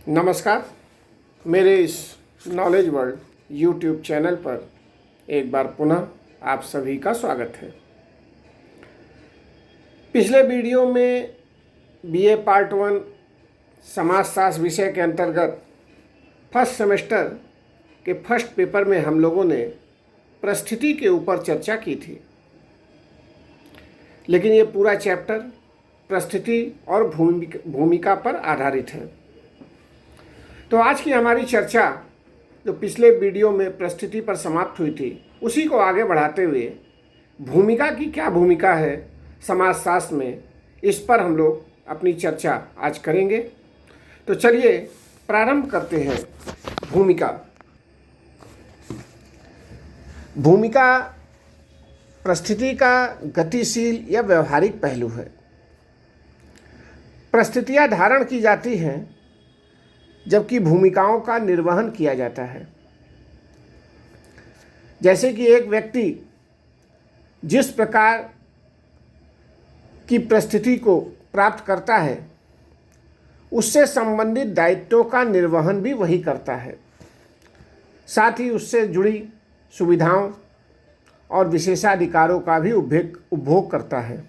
नमस्कार। मेरे इस नॉलेज वर्ल्ड यूट्यूब चैनल पर एक बार पुनः आप सभी का स्वागत है। पिछले वीडियो में बीए पार्ट 1 समाजशास्त्र विषय के अंतर्गत फर्स्ट सेमेस्टर के फर्स्ट पेपर में हम लोगों ने परिस्थिति के ऊपर चर्चा की थी, लेकिन ये पूरा चैप्टर परिस्थिति और भूमिका पर आधारित है। तो आज की हमारी चर्चा जो पिछले वीडियो में परिस्थिति पर समाप्त हुई थी, उसी को आगे बढ़ाते हुए भूमिका की क्या भूमिका है समाजशास्त्र में, इस पर हम लोग अपनी चर्चा आज करेंगे। तो चलिए प्रारंभ करते हैं। भूमिका परिस्थिति का गतिशील या व्यवहारिक पहलू है। परिस्थितियां धारण की जाती हैं जबकि भूमिकाओं का निर्वहन किया जाता है। जैसे कि एक व्यक्ति जिस प्रकार की परिस्थिति को प्राप्त करता है, उससे संबंधित दायित्वों का निर्वहन भी वही करता है, साथ ही उससे जुड़ी सुविधाओं और विशेषाधिकारों का भी उपभोग करता है।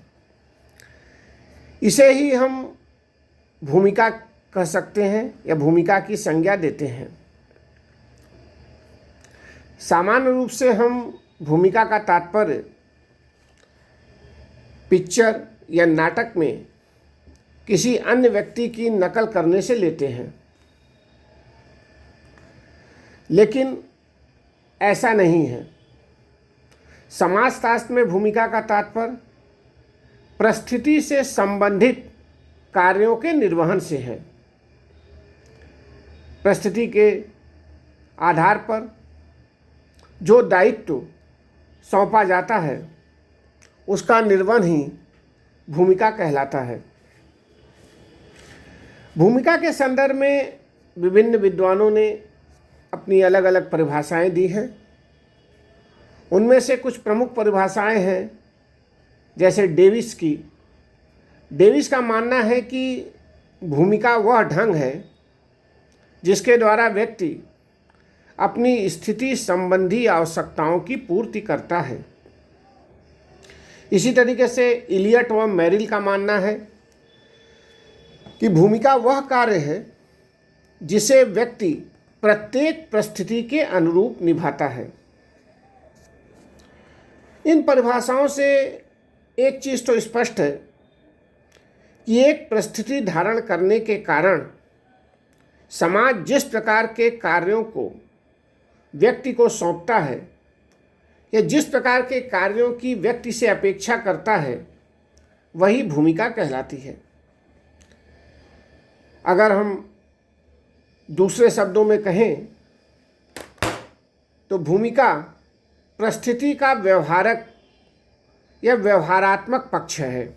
इसे ही हम भूमिका कह सकते हैं या भूमिका की संज्ञा देते हैं। सामान्य रूप से हम भूमिका का तात्पर्य पिक्चर या नाटक में किसी अन्य व्यक्ति की नकल करने से लेते हैं, लेकिन ऐसा नहीं है। समाजशास्त्र में भूमिका का तात्पर्य परिस्थिति से संबंधित कार्यों के निर्वहन से है। परिस्थिति के आधार पर जो दायित्व सौंपा जाता है, उसका निर्वहन ही भूमिका कहलाता है। भूमिका के संदर्भ में विभिन्न विद्वानों ने अपनी अलग अलग परिभाषाएं दी हैं। उनमें से कुछ प्रमुख परिभाषाएं हैं, जैसे डेविस का मानना है कि भूमिका वह ढंग है जिसके द्वारा व्यक्ति अपनी स्थिति संबंधी आवश्यकताओं की पूर्ति करता है। इसी तरीके से इलियट व मेरिल का मानना है कि भूमिका वह कार्य है जिसे व्यक्ति प्रत्येक परिस्थिति के अनुरूप निभाता है। इन परिभाषाओं से एक चीज़ तो स्पष्ट है कि एक परिस्थिति धारण करने के कारण समाज जिस प्रकार के कार्यों को व्यक्ति को सौंपता है या जिस प्रकार के कार्यों की व्यक्ति से अपेक्षा करता है, वही भूमिका कहलाती है। अगर हम दूसरे शब्दों में कहें तो भूमिका परिस्थिति का व्यवहारक या व्यवहारात्मक पक्ष है।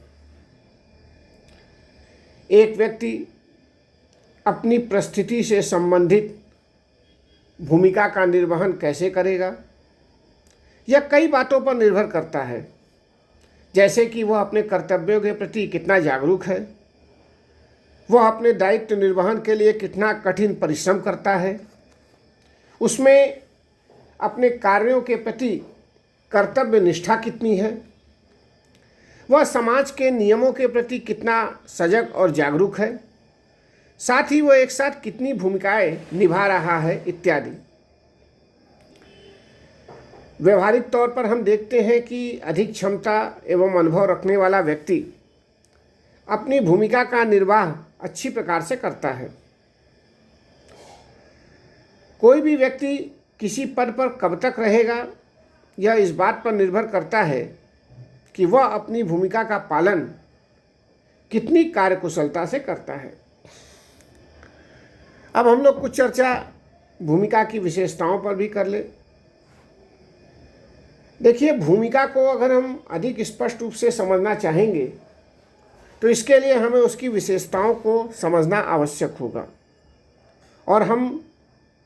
एक व्यक्ति अपनी परिस्थिति से संबंधित भूमिका का निर्वहन कैसे करेगा, यह कई बातों पर निर्भर करता है। जैसे कि वह अपने कर्तव्यों के प्रति कितना जागरूक है, वह अपने दायित्व निर्वहन के लिए कितना कठिन परिश्रम करता है, उसमें अपने कार्यों के प्रति कर्तव्य निष्ठा कितनी है, वह समाज के नियमों के प्रति कितना सजग और जागरूक है, साथ ही वह एक साथ कितनी भूमिकाएं निभा रहा है इत्यादि। व्यवहारिक तौर पर हम देखते हैं कि अधिक क्षमता एवं अनुभव रखने वाला व्यक्ति अपनी भूमिका का निर्वाह अच्छी प्रकार से करता है। कोई भी व्यक्ति किसी पद पर कब तक रहेगा, यह इस बात पर निर्भर करता है कि वह अपनी भूमिका का पालन कितनी कार्यकुशलता से करता है। अब हम लोग कुछ चर्चा भूमिका की विशेषताओं पर भी कर ले। देखिए, भूमिका को अगर हम अधिक स्पष्ट रूप से समझना चाहेंगे तो इसके लिए हमें उसकी विशेषताओं को समझना आवश्यक होगा। और हम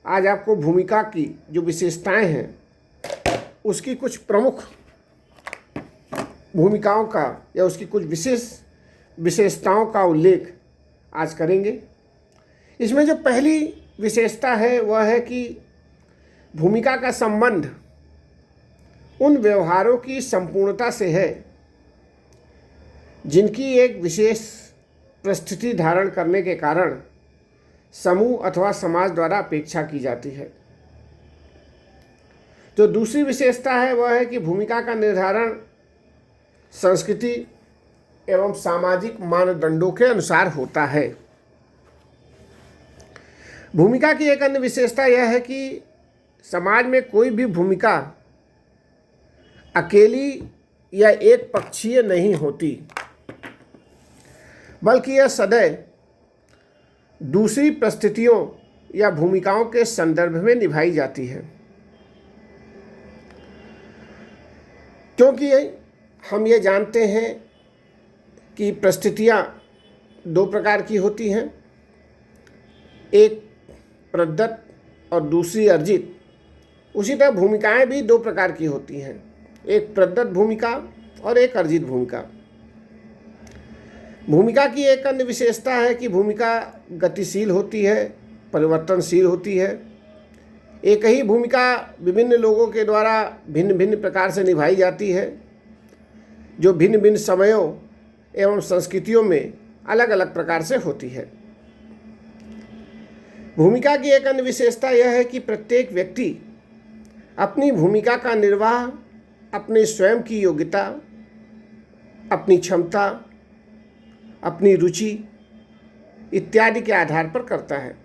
आज आपको भूमिका की जो विशेषताएं हैं, उसकी कुछ प्रमुख भूमिकाओं का या उसकी कुछ विशेषताओं का उल्लेख आज करेंगे। इसमें जो पहली विशेषता है वह है कि भूमिका का संबंध उन व्यवहारों की संपूर्णता से है जिनकी एक विशेष परिस्थिति धारण करने के कारण समूह अथवा समाज द्वारा अपेक्षा की जाती है। जो दूसरी विशेषता है वह है कि भूमिका का निर्धारण संस्कृति एवं सामाजिक मानदंडों के अनुसार होता है। भूमिका की एक अन्य विशेषता यह है कि समाज में कोई भी भूमिका अकेली या एक पक्षीय नहीं होती, बल्कि यह सदैव दूसरी परिस्थितियों या भूमिकाओं के संदर्भ में निभाई जाती है। क्योंकि हम ये जानते हैं कि परिस्थितियाँ दो प्रकार की होती हैं, एक प्रदत्त और दूसरी अर्जित। उसी तरह भूमिकाएं भी दो प्रकार की होती हैं, एक प्रदत्त भूमिका और एक अर्जित भूमिका। भूमिका की एक अन्य विशेषता है कि भूमिका गतिशील होती है, परिवर्तनशील होती है। एक ही भूमिका विभिन्न लोगों के द्वारा भिन्न भिन्न प्रकार से निभाई जाती है, जो भिन्न भिन्न समयों एवं संस्कृतियों में अलग अलग प्रकार से होती है। भूमिका की एक अन्य विशेषता यह है कि प्रत्येक व्यक्ति अपनी भूमिका का निर्वाह अपने स्वयं की योग्यता, अपनी क्षमता, अपनी रुचि इत्यादि के आधार पर करता है।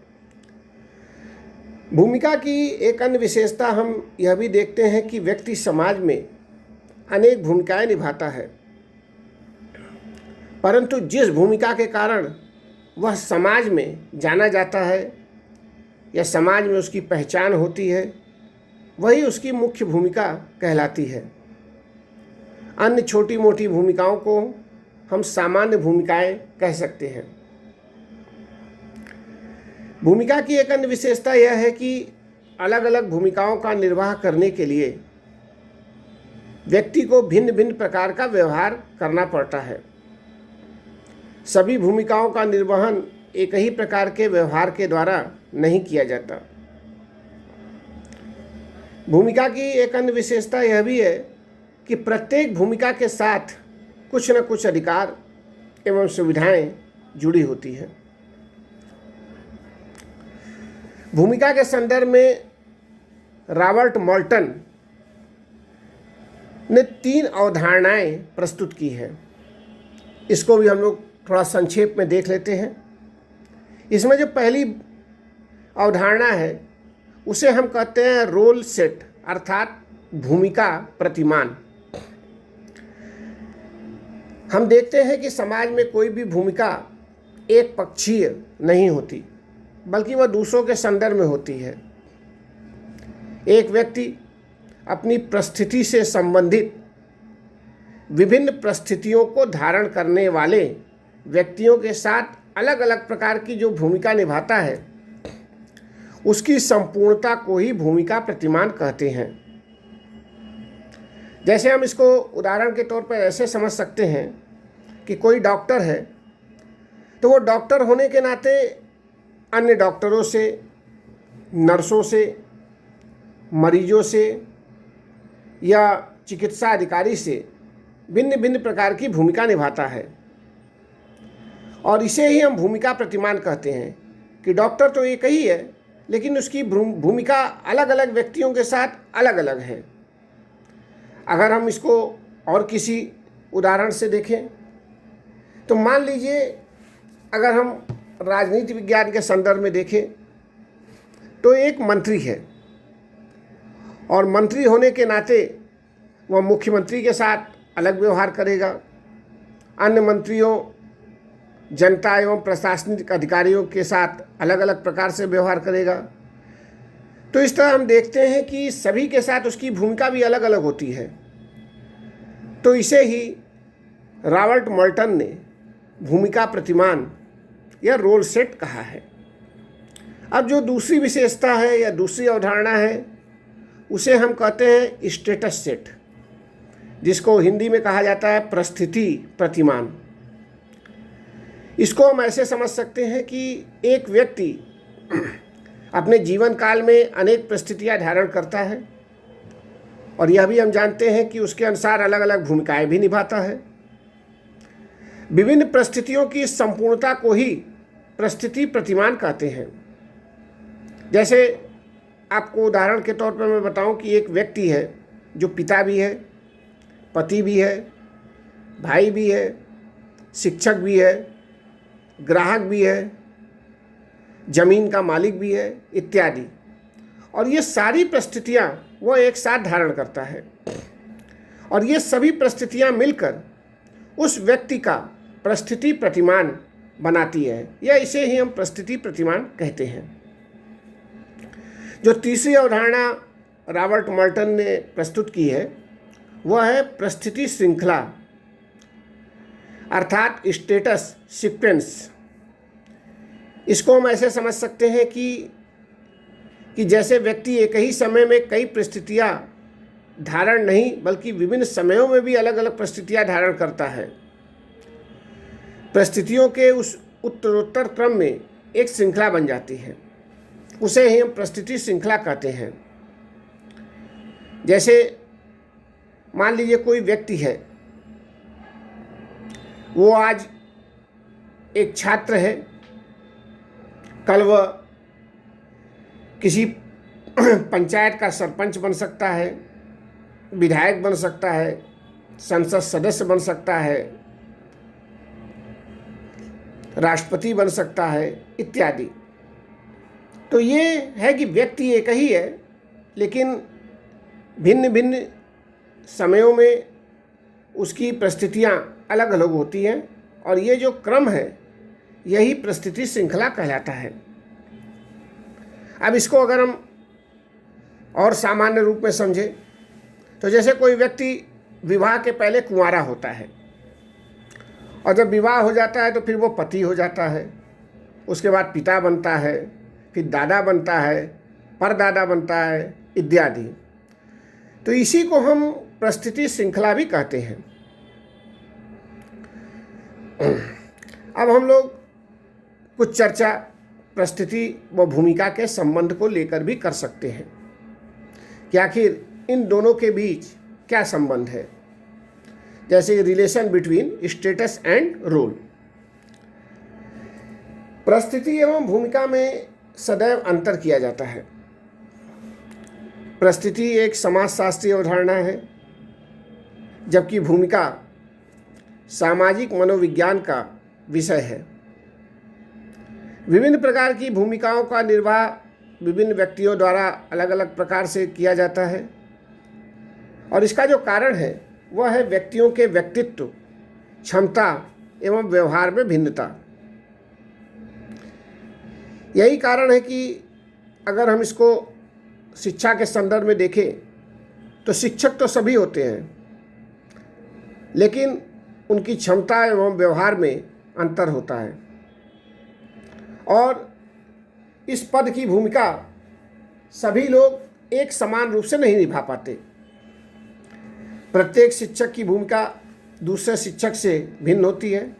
भूमिका की एक अन्य विशेषता हम यह भी देखते हैं कि व्यक्ति समाज में अनेक भूमिकाएं निभाता है, परंतु जिस भूमिका के कारण वह समाज में जाना जाता है या समाज में उसकी पहचान होती है, वही उसकी मुख्य भूमिका कहलाती है। अन्य छोटी मोटी भूमिकाओं को हम सामान्य भूमिकाएं कह सकते हैं। भूमिका की एक अन्य विशेषता यह है कि अलग अलग भूमिकाओं का निर्वाह करने के लिए व्यक्ति को भिन्न भिन्न प्रकार का व्यवहार करना पड़ता है। सभी भूमिकाओं का निर्वहन एक ही प्रकार के व्यवहार के द्वारा नहीं किया जाता। भूमिका की एक अन्य विशेषता यह भी है कि प्रत्येक भूमिका के साथ कुछ न कुछ अधिकार एवं सुविधाएं जुड़ी होती हैं। भूमिका के संदर्भ में रॉबर्ट मॉल्टन ने 3 अवधारणाएं प्रस्तुत की है। इसको भी हम लोग थोड़ा संक्षेप में देख लेते हैं। इसमें जो पहली अवधारणा है उसे हम कहते हैं रोल सेट, अर्थात भूमिका प्रतिमान। हम देखते हैं कि समाज में कोई भी भूमिका एक पक्षीय नहीं होती, बल्कि वह दूसरों के संदर्भ में होती है। एक व्यक्ति अपनी परिस्थिति से संबंधित विभिन्न परिस्थितियों को धारण करने वाले व्यक्तियों के साथ अलग अलग प्रकार की जो भूमिका निभाता है, उसकी संपूर्णता को ही भूमिका प्रतिमान कहते हैं। जैसे हम इसको उदाहरण के तौर पर ऐसे समझ सकते हैं कि कोई डॉक्टर है, तो वो डॉक्टर होने के नाते अन्य डॉक्टरों से, नर्सों से, मरीजों से या चिकित्सा अधिकारी से भिन्न भिन्न प्रकार की भूमिका निभाता है, और इसे ही हम भूमिका प्रतिमान कहते हैं कि डॉक्टर तो एक ही है, लेकिन उसकी भूमिका अलग अलग व्यक्तियों के साथ अलग अलग है। अगर हम इसको और किसी उदाहरण से देखें तो मान लीजिए, अगर हम राजनीति विज्ञान के संदर्भ में देखें तो एक मंत्री है, और मंत्री होने के नाते वह मुख्यमंत्री के साथ अलग व्यवहार करेगा, अन्य मंत्रियों, जनता एवं प्रशासनिक अधिकारियों के साथ अलग अलग प्रकार से व्यवहार करेगा। तो इस तरह हम देखते हैं कि सभी के साथ उसकी भूमिका भी अलग अलग होती है। तो इसे ही रॉबर्ट मॉल्टन ने भूमिका प्रतिमान या रोल सेट कहा है। अब जो दूसरी विशेषता है या दूसरी अवधारणा है, उसे हम कहते हैं स्टेटस सेट, जिसको हिंदी में कहा जाता है परिस्थिति प्रतिमान। इसको हम ऐसे समझ सकते हैं कि एक व्यक्ति अपने जीवन काल में अनेक परिस्थितियां धारण करता है और यह भी हम जानते हैं कि उसके अनुसार अलग अलग भूमिकाएं भी निभाता है। विभिन्न परिस्थितियों की संपूर्णता को ही परिस्थिति प्रतिमान कहते हैं। जैसे आपको उदाहरण के तौर पर मैं बताऊं कि एक व्यक्ति है जो पिता भी है, पति भी है, भाई भी है, शिक्षक भी है, ग्राहक भी है, जमीन का मालिक भी है इत्यादि। और ये सारी परिस्थितियाँ वो एक साथ धारण करता है और ये सभी परिस्थितियाँ मिलकर उस व्यक्ति का परिस्थिति प्रतिमान बनाती है, या इसे ही हम परिस्थिति प्रतिमान कहते हैं। जो तीसरी अवधारणा रॉबर्ट मर्टन ने प्रस्तुत की है वह है परिस्थिति श्रृंखला, अर्थात स्टेटस सीक्वेंस। इसको हम ऐसे समझ सकते हैं कि जैसे व्यक्ति एक ही समय में कई परिस्थितियां धारण नहीं बल्कि विभिन्न समयों में भी अलग अलग परिस्थितियां धारण करता है। परिस्थितियों के उस उत्तरोत्तर क्रम में एक श्रृंखला बन जाती है, उसे ही हम परिस्थिति श्रृंखला कहते हैं। जैसे मान लीजिए कोई व्यक्ति है, वो आज एक छात्र है, कल वह किसी पंचायत का सरपंच बन सकता है, विधायक बन सकता है, संसद सदस्य बन सकता है, राष्ट्रपति बन सकता है इत्यादि। तो ये है कि व्यक्ति एक ही है लेकिन भिन्न भिन्न समयों में उसकी परिस्थितियाँ अलग अलग होती हैं और ये जो क्रम है यही परिस्थिति श्रृंखला कहलाता है। अब इसको अगर हम और सामान्य रूप में समझें तो जैसे कोई व्यक्ति विवाह के पहले कुंवारा होता है और जब विवाह हो जाता है तो फिर वो पति हो जाता है, उसके बाद पिता बनता है, फिर दादा बनता है, परदादा बनता है इत्यादि। तो इसी को हम परिस्थिति श्रृंखला भी कहते हैं। अब हम लोग कुछ चर्चा परिस्थिति व भूमिका के संबंध को लेकर भी कर सकते हैं कि आखिर इन दोनों के बीच क्या संबंध है। जैसे relation between status and role. परिस्थिति एवं भूमिका में सदैव अंतर किया जाता है। परिस्थिति एक समाजशास्त्रीय अवधारणा है जबकि भूमिका सामाजिक मनोविज्ञान का विषय है। विभिन्न प्रकार की भूमिकाओं का निर्वाह विभिन्न व्यक्तियों द्वारा अलग अलग प्रकार से किया जाता है और इसका जो कारण है वह है व्यक्तियों के व्यक्तित्व, क्षमता एवं व्यवहार में भिन्नता। यही कारण है कि अगर हम इसको शिक्षा के संदर्भ में देखें तो शिक्षक तो सभी होते हैं लेकिन उनकी क्षमता एवं व्यवहार में अंतर होता है और इस पद की भूमिका सभी लोग एक समान रूप से नहीं निभा पाते। प्रत्येक शिक्षक की भूमिका दूसरे शिक्षक से भिन्न होती है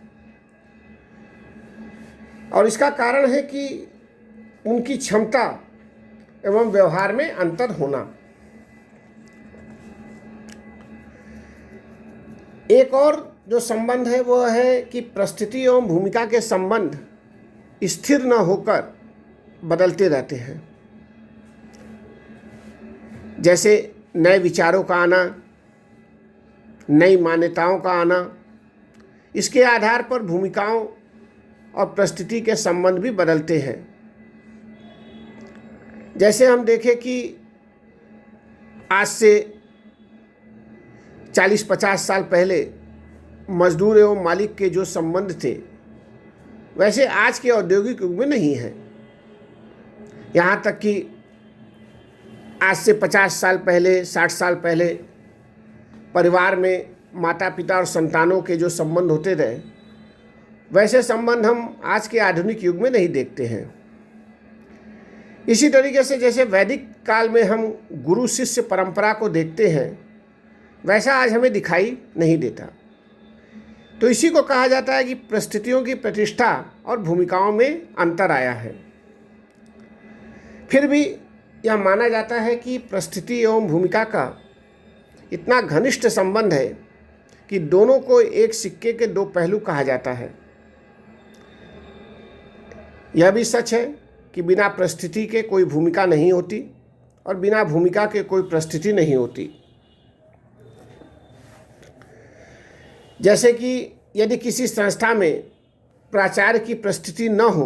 और इसका कारण है कि उनकी क्षमता एवं व्यवहार में अंतर होना। एक और जो संबंध है वह है कि परिस्थिति एवं भूमिका के संबंध स्थिर न होकर बदलते रहते हैं। जैसे नए विचारों का आना, नई मान्यताओं का आना, इसके आधार पर भूमिकाओं और परिस्थिति के संबंध भी बदलते हैं। जैसे हम देखें कि आज से 40-50 साल पहले मजदूर एवं मालिक के जो संबंध थे वैसे आज के औद्योगिक युग में नहीं है। यहाँ तक कि आज से 50 साल पहले, 60 साल पहले परिवार में माता पिता और संतानों के जो संबंध होते रहे वैसे संबंध हम आज के आधुनिक युग में नहीं देखते हैं। इसी तरीके से जैसे वैदिक काल में हम गुरु शिष्य परंपरा को देखते हैं वैसा आज हमें दिखाई नहीं देता। तो इसी को कहा जाता है कि परिस्थितियों की प्रतिष्ठा और भूमिकाओं में अंतर आया है। फिर भी यह माना जाता है कि परिस्थिति एवं भूमिका का इतना घनिष्ठ संबंध है कि दोनों को एक सिक्के के दो पहलू कहा जाता है। यह भी सच है कि बिना परिस्थिति के कोई भूमिका नहीं होती और बिना भूमिका के कोई परिस्थिति नहीं होती। जैसे कि यदि किसी संस्था में प्राचार्य की परिस्थिति न हो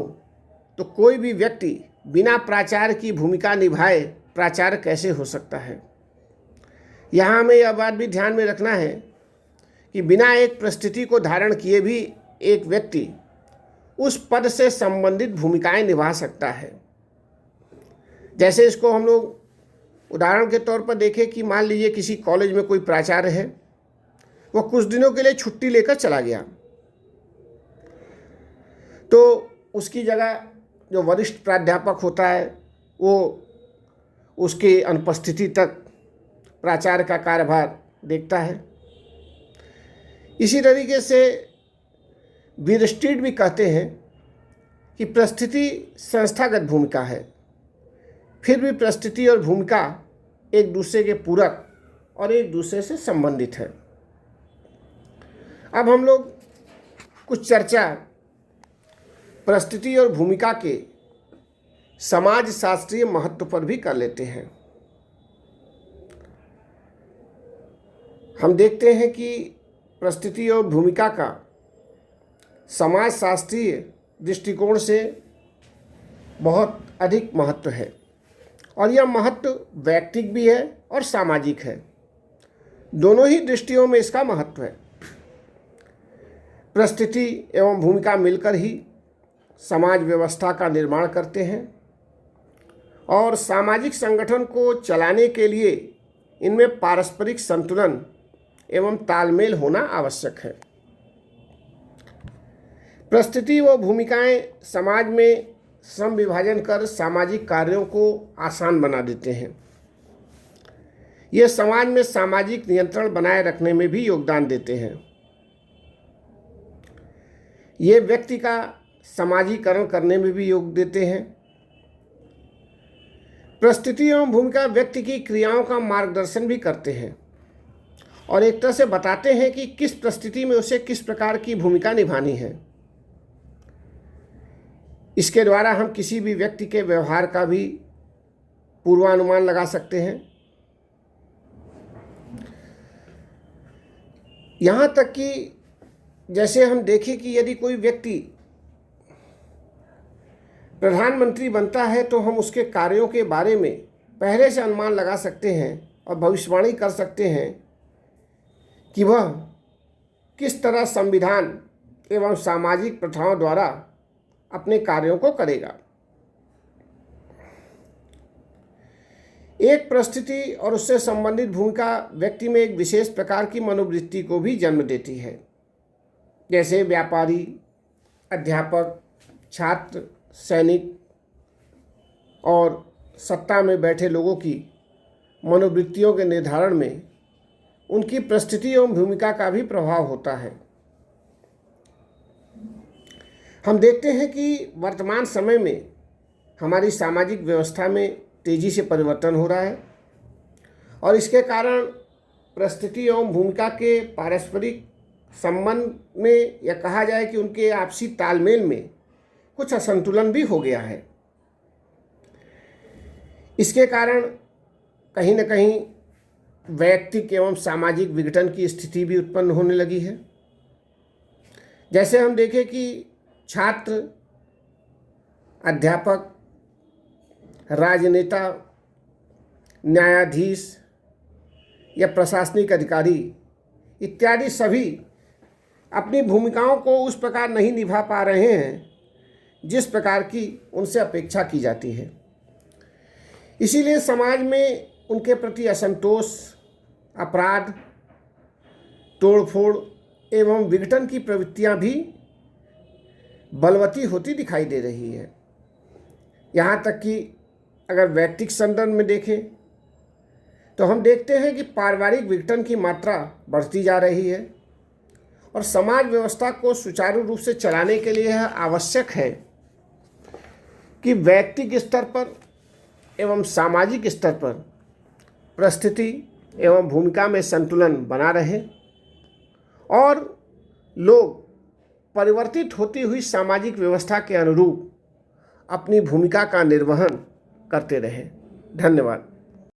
तो कोई भी व्यक्ति बिना प्राचार्य की भूमिका निभाए प्राचार्य कैसे हो सकता है। यहाँ हमें यह बात भी ध्यान में रखना है कि बिना एक परिस्थिति को धारण किए भी एक व्यक्ति उस पद से संबंधित भूमिकाएं निभा सकता है। जैसे इसको हम लोग उदाहरण के तौर पर देखें कि मान लीजिए किसी कॉलेज में कोई प्राचार्य है, वह कुछ दिनों के लिए छुट्टी लेकर चला गया, तो उसकी जगह जो वरिष्ठ प्राध्यापक होता है वो उसकी अनुपस्थिति तक प्राचार्य का कार्यभार देखता है। इसी तरीके से वीरस्ट्रीट भी कहते हैं कि परिस्थिति संस्थागत भूमिका है, फिर भी परिस्थिति और भूमिका एक दूसरे के पूरक और एक दूसरे से संबंधित है। अब हम लोग कुछ चर्चा परिस्थिति और भूमिका के समाज शास्त्रीय महत्व पर भी कर लेते हैं। हम देखते हैं कि परिस्थिति और भूमिका का समाज शास्त्रीय दृष्टिकोण से बहुत अधिक महत्व है और यह महत्व वैयक्तिक भी है और सामाजिक है। दोनों ही दृष्टियों में इसका महत्व है। परिस्थिति एवं भूमिका मिलकर ही समाज व्यवस्था का निर्माण करते हैं और सामाजिक संगठन को चलाने के लिए इनमें पारस्परिक संतुलन एवं तालमेल होना आवश्यक है। परिस्थिति व भूमिकाएं समाज में सम विभाजन कर सामाजिक कार्यों को आसान बना देते हैं। ये समाज में सामाजिक नियंत्रण बनाए रखने में भी योगदान देते हैं। ये व्यक्ति का समाजीकरण करने में भी योग देते हैं। परिस्थिति एवं भूमिका व्यक्ति की क्रियाओं का मार्गदर्शन भी करते हैं और एक तरह से बताते हैं कि किस परिस्थिति में उसे किस प्रकार की भूमिका निभानी है। इसके द्वारा हम किसी भी व्यक्ति के व्यवहार का भी पूर्वानुमान लगा सकते हैं। यहाँ तक कि जैसे हम देखें कि यदि कोई व्यक्ति प्रधानमंत्री बनता है तो हम उसके कार्यों के बारे में पहले से अनुमान लगा सकते हैं और भविष्यवाणी कर सकते हैं कि वह किस तरह संविधान एवं सामाजिक प्रथाओं द्वारा अपने कार्यों को करेगा। एक परिस्थिति और उससे संबंधित भूमिका व्यक्ति में एक विशेष प्रकार की मनोवृत्ति को भी जन्म देती है। जैसे व्यापारी, अध्यापक, छात्र, सैनिक और सत्ता में बैठे लोगों की मनोवृत्तियों के निर्धारण में उनकी परिस्थिति एवं भूमिका का भी प्रभाव होता है। हम देखते हैं कि वर्तमान समय में हमारी सामाजिक व्यवस्था में तेजी से परिवर्तन हो रहा है और इसके कारण परिस्थिति एवं भूमिका के पारस्परिक संबंध में या कहा जाए कि उनके आपसी तालमेल में कुछ असंतुलन भी हो गया है। इसके कारण कहीं न कहीं वैयक्तिक एवं सामाजिक विघटन की स्थिति भी उत्पन्न होने लगी है। जैसे हम देखें कि छात्र, अध्यापक, राजनेता, न्यायाधीश या प्रशासनिक अधिकारी इत्यादि सभी अपनी भूमिकाओं को उस प्रकार नहीं निभा पा रहे हैं जिस प्रकार की उनसे अपेक्षा की जाती है। इसीलिए समाज में उनके प्रति असंतोष, अपराध, तोड़फोड़ एवं विघटन की प्रवृत्तियां भी बलवती होती दिखाई दे रही है। यहाँ तक कि अगर वैयक्तिक संदर्भ में देखें तो हम देखते हैं कि पारिवारिक विघटन की मात्रा बढ़ती जा रही है और समाज व्यवस्था को सुचारू रूप से चलाने के लिए यह आवश्यक है कि वैयक्तिक स्तर पर एवं सामाजिक स्तर पर परिस्थिति एवं भूमिका में संतुलन बना रहे और लोग परिवर्तित होती हुई सामाजिक व्यवस्था के अनुरूप अपनी भूमिका का निर्वहन करते रहें। धन्यवाद।